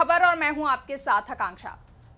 खबर और मैं हूं आपके साथ आकांक्षा।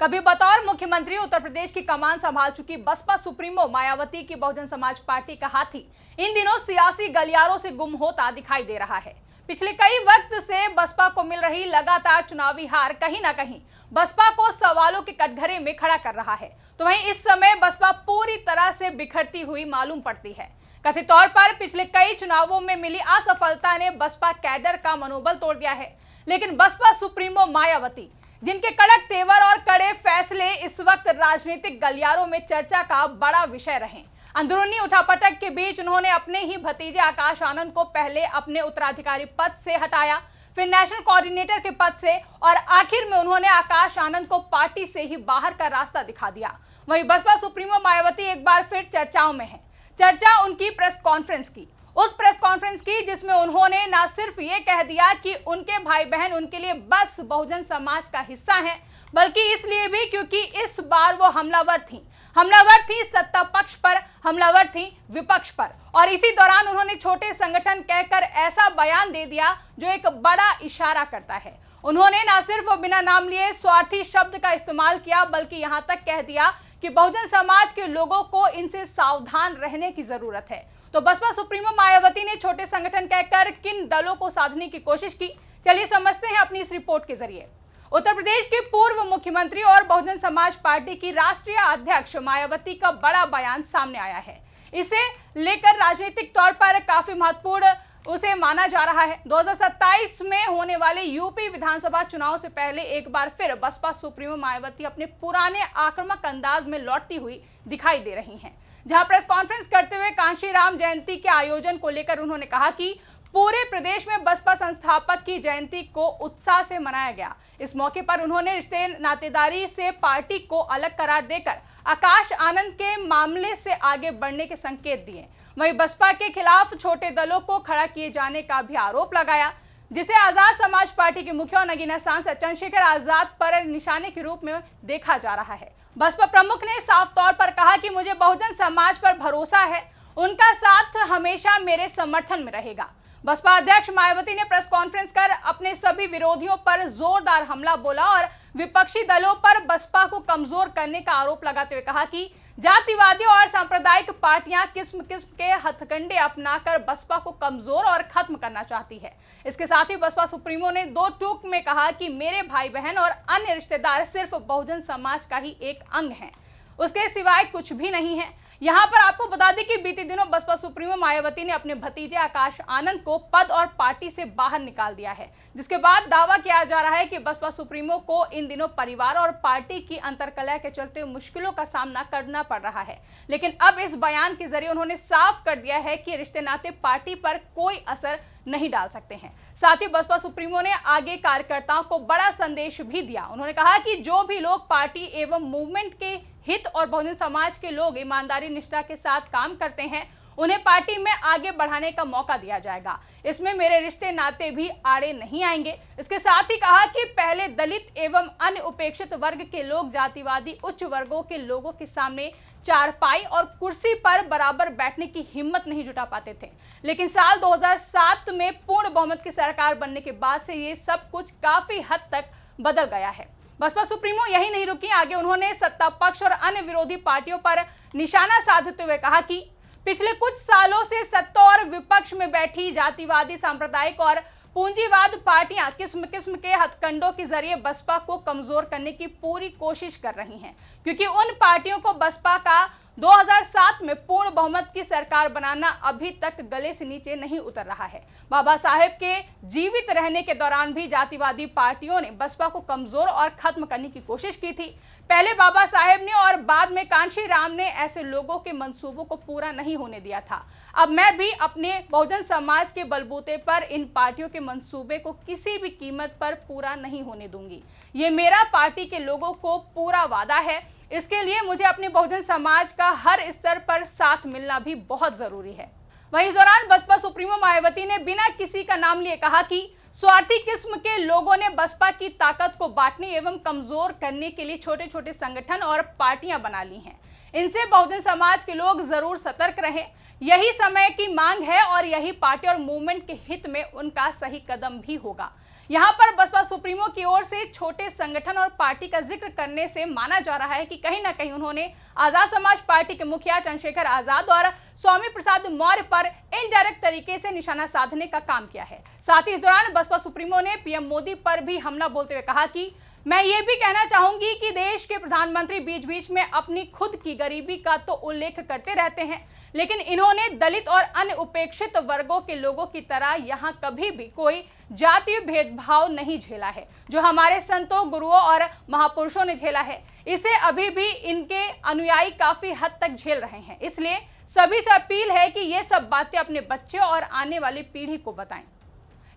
कभी बतौर मुख्यमंत्री उत्तर प्रदेश की कमान संभाल चुकी बसपा सुप्रीमो मायावती की बहुजन समाज पार्टी का हाथी इन दिनों सियासी गलियारों से गुम होता दिखाई दे रहा है। पिछले कई वक्त से बसपा को मिल रही लगातार चुनावी हार कहीं ना कहीं बसपा को सवालों के कटघरे में खड़ा कर रहा है। तो वहीं इस समय बसपा पूरी तरह से बिखरती हुई मालूम पड़ती है। कथित तौर पर पिछले कई चुनावों में मिली असफलता ने बसपा कैडर का मनोबल तोड़ दिया है, लेकिन बसपा सुप्रीमो मायावती, जिनके कड़क तेवर और कड़े फैसले इस वक्त राजनीतिक गलियारों में चर्चा का बड़ा विषय रहे। अंदरूनी उठापटक के बीच उन्होंने अपने ही भतीजे आकाश आनंद को पहले अपने उत्तराधिकारी पद से हटाया, फिर नेशनल कोऑर्डिनेटर के पद से, और आखिर में उन्होंने आकाश आनंद को पार्टी से ही बाहर का रास्ता दिखा दिया। वहीं बसपा सुप्रीमो मायावती एक बार फिर चर्चाओं में है। चर्चा उनकी प्रेस कॉन्फ्रेंस की, उस प्रेस कॉन्फ्रेंस की जिसमें उन्होंने न सिर्फ ये कह दिया कि उनके भाई बहन उनके लिए बस बहुजन समाज का हिस्सा हैं, बल्कि इसलिए भी क्योंकि इस बार वो हमलावर थी सत्ता पक्ष पर, हमलावर थी विपक्ष पर। और इसी दौरान उन्होंने छोटे संगठन कहकर ऐसा बयान दे दिया जो एक बड़ा इशारा करता है। उन्होंने न सिर्फ बिना नाम लिए स्वार्थी शब्द का इस्तेमाल किया, बल्कि यहां तक कह दिया कि बहुजन समाज के लोगों को इनसे सावधान रहने की जरूरत है। तो बसपा सुप्रीमो मायावती ने छोटे संगठन कहकर किन दलों को साधने की कोशिश की, चलिए समझते हैं अपनी इस रिपोर्ट के जरिए। उत्तर प्रदेश के पूर्व मुख्यमंत्री और बहुजन समाज पार्टी की राष्ट्रीय अध्यक्ष मायावती का बड़ा बयान सामने आया है। इसे लेकर राजनीतिक तौर पर काफी महत्वपूर्ण उसे माना जा रहा है। 2027 में होने वाले यूपी विधानसभा चुनाव से पहले एक बार फिर बसपा सुप्रीमो मायावती अपने पुराने आक्रामक अंदाज में लौटती हुई दिखाई दे रही हैं। जहां प्रेस कॉन्फ्रेंस करते हुए कांशीराम जयंती के आयोजन को लेकर उन्होंने कहा कि पूरे प्रदेश में बसपा संस्थापक की जयंती को उत्साह से मनाया गया। इस मौके पर उन्होंने रिश्ते नातेदारी से पार्टी को अलग करार देकर आकाश आनंद के मामले से आगे बढ़ने के संकेत दिए। वहीं बसपा के खिलाफ छोटे दलों को खड़ा किए जाने का भी आरोप लगाया, जिसे आजाद समाज पार्टी के मुखिया और नगीना सांसद चंद्रशेखर आजाद पर निशाने के रूप में देखा जा रहा है। बसपा प्रमुख ने साफ तौर पर कहा कि मुझे बहुजन समाज पर भरोसा है, उनका साथ हमेशा मेरे समर्थन में रहेगा। बसपा अध्यक्ष मायावती ने प्रेस कॉन्फ्रेंस कर अपने सभी विरोधियों पर जोरदार हमला बोला और विपक्षी दलों पर बसपा को कमजोर करने का आरोप लगाते हुए कहा कि जातिवादी और सांप्रदायिक पार्टियां किस्म किस्म के हथकंडे अपनाकर बसपा को कमजोर और खत्म करना चाहती है। इसके साथ ही बसपा सुप्रीमो ने दो टूक में कहा कि मेरे भाई बहन और अन्य रिश्तेदार सिर्फ बहुजन समाज का ही एक अंग हैं, उसके सिवाय कुछ भी नहीं है। यहां पर आपको बता दें कि बीते दिनों बसपा सुप्रीमो मायावती ने अपने भतीजे आकाश आनंद को पद और पार्टी से बाहर निकाल दिया है, जिसके बाद दावा किया जा रहा है कि बसपा सुप्रीमो को इन दिनों परिवार और पार्टी की अंतरकलह के चलते मुश्किलों का सामना करना पड़ रहा है। लेकिन अब इस बयान के जरिए उन्होंने साफ कर दिया है कि रिश्ते नाते पार्टी पर कोई असर नहीं डाल सकते हैं। साथ ही बसपा सुप्रीमो ने आगे कार्यकर्ताओं को बड़ा संदेश भी दिया। उन्होंने कहा कि जो भी लोग पार्टी एवं मूवमेंट के हित और बहुजन समाज के लोग ईमानदारी निष्ठा के साथ काम करते हैं, उन्हें पार्टी में आगे बढ़ाने का मौका दिया जाएगा। इसमें मेरे रिश्ते नाते भी आड़े नहीं आएंगे। इसके साथ ही कहा कि पहले दलित एवं अन्य उपेक्षित वर्ग के लोग जातिवादी उच्च वर्गों के लोगों के सामने चारपाई और कुर्सी पर बराबर बैठने की हिम्मत नहीं जुटा पाते थे, लेकिन साल 2007 में पूर्ण बहुमत की सरकार बनने के बाद से ये सब कुछ काफी हद तक बदल गया है। बसपा सुप्रीमो यही नहीं रुकी, आगे उन्होंने सत्ता पक्ष और अन्य विरोधी पार्टियों पर निशाना साधते हुए कहा कि पिछले कुछ सालों से सत्ता और विपक्ष में बैठी जातिवादी सांप्रदायिक और पूंजीवाद पार्टियां किस्म किस्म के हथकंडों के जरिए बसपा को कमजोर करने की पूरी कोशिश कर रही हैं, क्योंकि उन पार्टियों को बसपा का 2007 में पूर्ण बहुमत की सरकार बनाना अभी तक गले से नीचे नहीं उतर रहा है। बाबा साहेब के जीवित रहने के दौरान भी जातिवादी पार्टियों ने बसपा को कमजोर और खत्म करने की कोशिश की थी। पहले बाबा साहेब ने और बाद में कांशीराम ने ऐसे लोगों के मंसूबों को पूरा नहीं होने दिया था। अब मैं भी अपने बहुजन समाज के बलबूते पर इन पार्टियों के मंसूबे को किसी भी कीमत पर पूरा नहीं होने दूंगी। ये मेरा पार्टी के लोगों को पूरा वादा है। इसके लिए मुझे अपने बहुजन समाज का हर स्तर पर साथ मिलना भी बहुत जरूरी है। वहीं इस दौरान बसपा सुप्रीमो मायावती ने बिना किसी का नाम लिए कहा कि स्वार्थी किस्म के लोगों ने बसपा की ताकत को बांटने एवं कमजोर करने के लिए छोटे छोटे संगठन और पार्टियां बना ली हैं। इनसे बहुजन समाज के लोग जरूर सतर्क रहें। यही समय की मांग है और यही पार्टी और मूवमेंट के हित में उनका सही कदम भी होगा। यहाँ पर बसपा सुप्रीमो की ओर से छोटे संगठन और पार्टी का जिक्र करने से माना जा रहा है कि कहीं ना कहीं उन्होंने आजाद समाज पार्टी के मुखिया चंद्रशेखर आजाद और स्वामी प्रसाद मौर्य पर इनडायरेक्ट तरीके से निशाना साधने का काम किया है। साथ ही इस दौरान बसपा सुप्रीमो ने पीएम मोदी पर भी हमला बोलते हुए कहा कि मैं ये भी कहना चाहूंगी कि देश के प्रधानमंत्री बीच बीच में अपनी खुद की गरीबी का तो उल्लेख करते रहते हैं, लेकिन इन्होंने दलित और अन्य उपेक्षित वर्गों के लोगों की तरह यहाँ कभी भी कोई जातीय भेदभाव नहीं झेला है जो हमारे संतों, गुरुओं और महापुरुषों ने झेला है। इसे अभी भी इनके अनुयायी काफी हद तक झेल रहे हैं। इसलिए सभी से अपील है कि ये सब बातें अपने बच्चे और आने वाली पीढ़ी को बताएं।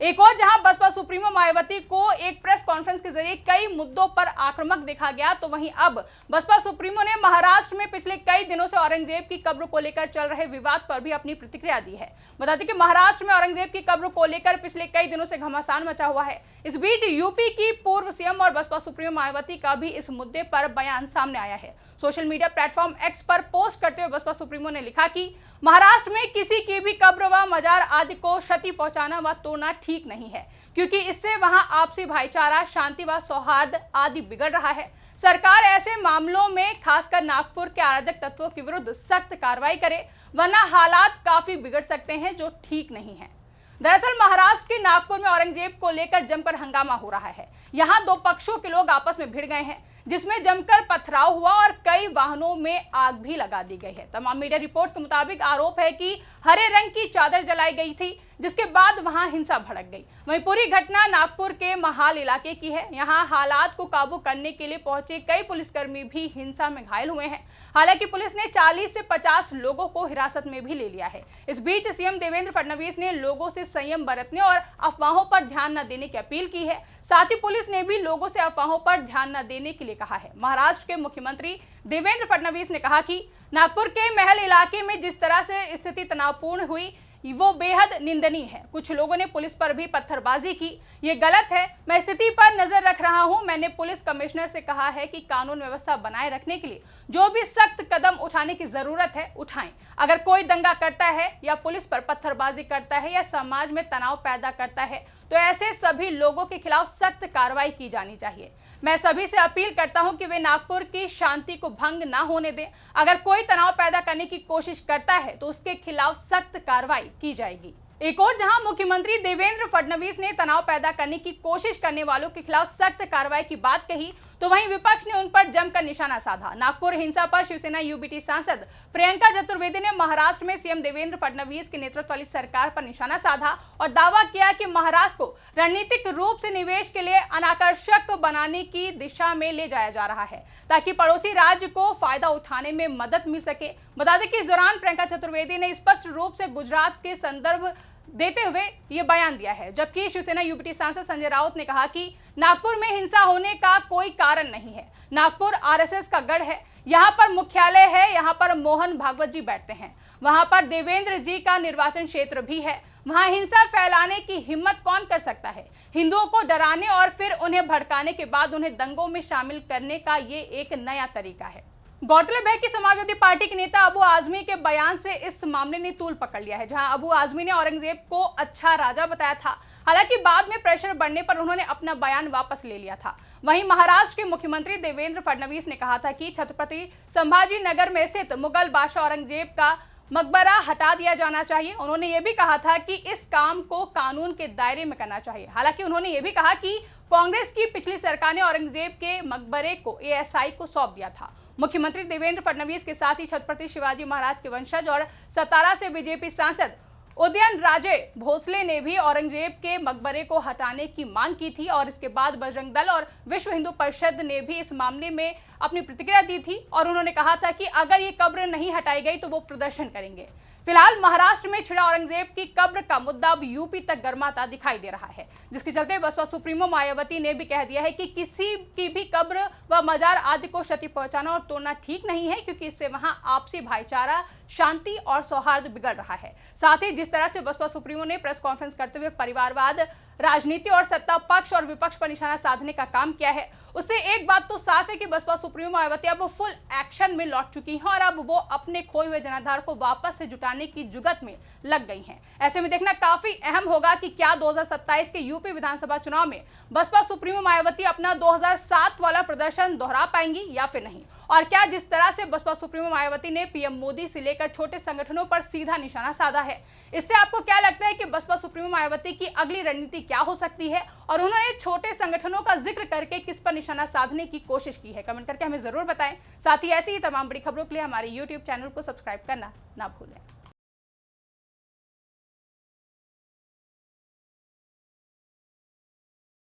एक और जहां बसपा सुप्रीमो मायावती को एक प्रेस कॉन्फ्रेंस के जरिए कई मुद्दों पर आक्रामक देखा गया, तो वहीं अब बसपा सुप्रीमो ने महाराष्ट्र में पिछले कई दिनों से औरंगजेब की कब्र को लेकर चल रहे विवाद पर भी अपनी प्रतिक्रिया दी है। बता दें कि महाराष्ट्र में औरंगजेब की कब्र को लेकर पिछले कई दिनों से घमासान मचा हुआ है। इस बीच यूपी की पूर्व सीएम और बसपा सुप्रीमो मायावती का भी इस मुद्दे पर बयान सामने आया है। सोशल मीडिया प्लेटफॉर्म एक्स पर पोस्ट करते हुए बसपा सुप्रीमो ने लिखा कि महाराष्ट्र में किसी की भी कब्र व मजार आदि को क्षति पहुंचाना व तोड़ना ठीक नहीं है, क्योंकि इससे वहां आपसी भाईचारा, शांति व सौहार्द आदि बिगड़ रहा है। सरकार ऐसे मामलों में खासकर नागपुर के अराजक तत्वों के विरुद्ध सख्त कार्रवाई करे, वरना हालात काफी बिगड़ सकते हैं जो ठीक नहीं है। दरअसल महाराष्ट्र के नागपुर में औरंगजेब को लेकर जमकर हंगामा हो रहा है। यहाँ दो पक्षों के लोग आपस में भिड़ गए हैं, जिसमें जमकर पथराव हुआ और कई वाहनों में आग भी लगा दी गई है। तमाम मीडिया रिपोर्ट्स के मुताबिक आरोप है कि हरे रंग की चादर जलाई गई थी, जिसके बाद वहां हिंसा भड़क गई। वहीं पूरी घटना नागपुर के महाल इलाके की है। यहां हालात को काबू करने के लिए पहुंचे कई पुलिसकर्मी भी हिंसा में घायल हुए हैं। हालांकि पुलिस ने 40 से 50 लोगों को हिरासत में भी ले लिया है। इस बीच सीएम देवेंद्र फडणवीस ने लोगों से संयम बरतने और अफवाहों पर ध्यान न देने की अपील की है। साथ ही पुलिस ने भी लोगों से अफवाहों पर ध्यान न देने के लिए कहा है। महाराष्ट्र के मुख्यमंत्री देवेंद्र फडणवीस ने कहा कि नागपुर के महल इलाके में जिस तरह से स्थिति तनावपूर्ण हुई वो बेहद निंदनीय है। कुछ लोगों ने पुलिस पर भी पत्थरबाजी की, ये गलत है। मैं स्थिति पर नजर रख रहा हूं। मैंने पुलिस कमिश्नर से कहा है कि कानून व्यवस्था बनाए रखने के लिए जो भी सख्त कदम उठाने की जरूरत है उठाएं। अगर कोई दंगा करता है या पुलिस पर पत्थरबाजी करता है या समाज में तनाव पैदा करता है तो ऐसे सभी लोगों के खिलाफ सख्त कार्रवाई की जानी चाहिए। मैं सभी से अपील करता हूं कि वे नागपुर की शांति को भंग ना होने दें। अगर कोई तनाव पैदा करने की कोशिश करता है तो उसके खिलाफ सख्त कार्रवाई की जाएगी। एक और जहां मुख्यमंत्री देवेंद्र फडणवीस ने तनाव पैदा करने की कोशिश करने वालों के खिलाफ सख्त कार्रवाई की बात कही, तो वहीं विपक्ष ने उन पर जमकर निशाना साधा। नागपुर हिंसा पर शिवसेना यूबीटी सांसद प्रियंका चतुर्वेदी ने महाराष्ट्र में सीएम देवेंद्र फडणवीस के नेतृत्व वाली सरकार पर निशाना साधा और दावा किया कि महाराष्ट्र को रणनीतिक रूप से निवेश के लिए अनाकर्षक बनाने की दिशा में ले जाया जा रहा है, ताकि पड़ोसी राज्य को फायदा उठाने में मदद मिल सके। बता दें कि इस दौरान प्रियंका चतुर्वेदी ने स्पष्ट रूप से गुजरात के संदर्भ देते हुए ये बयान दिया है, जबकि शिवसेना यूपीटी सांसद संजय राउत ने कहा कि नागपुर में हिंसा होने का कोई कारण नहीं है। नागपुर आरएसएस का गढ़ है, यहाँ पर मुख्यालय है, यहाँ पर मोहन भागवत जी बैठते हैं, वहां पर देवेंद्र जी का निर्वाचन क्षेत्र भी है। वहां हिंसा फैलाने की हिम्मत कौन कर सकता है? हिंदुओं को डराने और फिर उन्हें भड़काने के बाद उन्हें दंगों में शामिल करने का ये एक नया तरीका है। गौरतलब है कि समाजवादी पार्टी के नेता अबू आजमी के बयान से इस मामले ने तूल पकड़ लिया है, जहां अबू आजमी ने औरंगजेब को अच्छा राजा बताया था। हालांकि बाद में प्रेशर बढ़ने पर उन्होंने अपना बयान वापस ले लिया था। वहीं महाराष्ट्र के मुख्यमंत्री देवेंद्र फडणवीस ने कहा था कि छत्रपति संभाजी नगर में स्थित मुगल बादशाह औरंगजेब का मकबरा हटा दिया जाना चाहिए। उन्होंने ये भी कहा था कि इस काम को कानून के दायरे में करना चाहिए। हालांकि उन्होंने ये भी कहा कि कांग्रेस की पिछली सरकार ने औरंगजेब के मकबरे को एएसआई को सौंप दिया था। मुख्यमंत्री देवेंद्र फडणवीस के साथ ही छत्रपति शिवाजी महाराज के वंशज और सतारा से बीजेपी सांसद उदयन राजे भोसले ने भी औरंगजेब के मकबरे को हटाने की मांग की थी और इसके बाद बजरंग दल और विश्व हिंदू परिषद ने भी इस मामले में अपनी प्रतिक्रिया दी थी और उन्होंने कहा था कि अगर ये कब्र नहीं हटाई गई तो वो प्रदर्शन करेंगे। फिलहाल महाराष्ट्र में छिड़ा औरंगजेब की कब्र का मुद्दा अब यूपी तक गर्माता दिखाई दे रहा है, जिसके चलते बसपा सुप्रीमो मायावती ने भी कह दिया है कि किसी की भी कब्र व मजार आदि को क्षति पहुंचाना और तोड़ना ठीक नहीं है, क्योंकि इससे वहां आपसी भाईचारा, शांति और सौहार्द बिगड़ रहा है। साथ ही जिस तरह से बसपा सुप्रीमो ने प्रेस कॉन्फ्रेंस करते हुए परिवारवाद, राजनीति और सत्ता पक्ष और विपक्ष पर निशाना साधने का काम किया है, उससे एक बात तो साफ है कि बसपा सुप्रीमो मायावती अब फुल एक्शन में लौट चुकी हैं और अब वो अपने खोए हुए जनाधार को वापस से जुटाने दिखाने की जुगत में लग गई हैं। ऐसे में देखना काफी अहम होगा कि क्या 2027 के यूपी विधानसभा चुनाव में बसपा सुप्रीमो मायावती अपना 2007 वाला प्रदर्शन दोहरा पाएंगी या फिर नहीं, और क्या जिस तरह से बसपा सुप्रीमो मायावती ने पीएम मोदी से लेकर छोटे संगठनों पर सीधा निशाना साधा है, इससे आपको क्या लगता है कि बसपा सुप्रीमो मायावती की अगली रणनीति क्या हो सकती है, और उन्होंने छोटे संगठनों का जिक्र करके किस पर निशाना साधने की कोशिश की है? कमेंट करके हमें जरूर बताएं। साथ ही ऐसी ही तमाम बड़ी खबरों के लिए हमारे YouTube चैनल को सब्सक्राइब करना ना भूलें।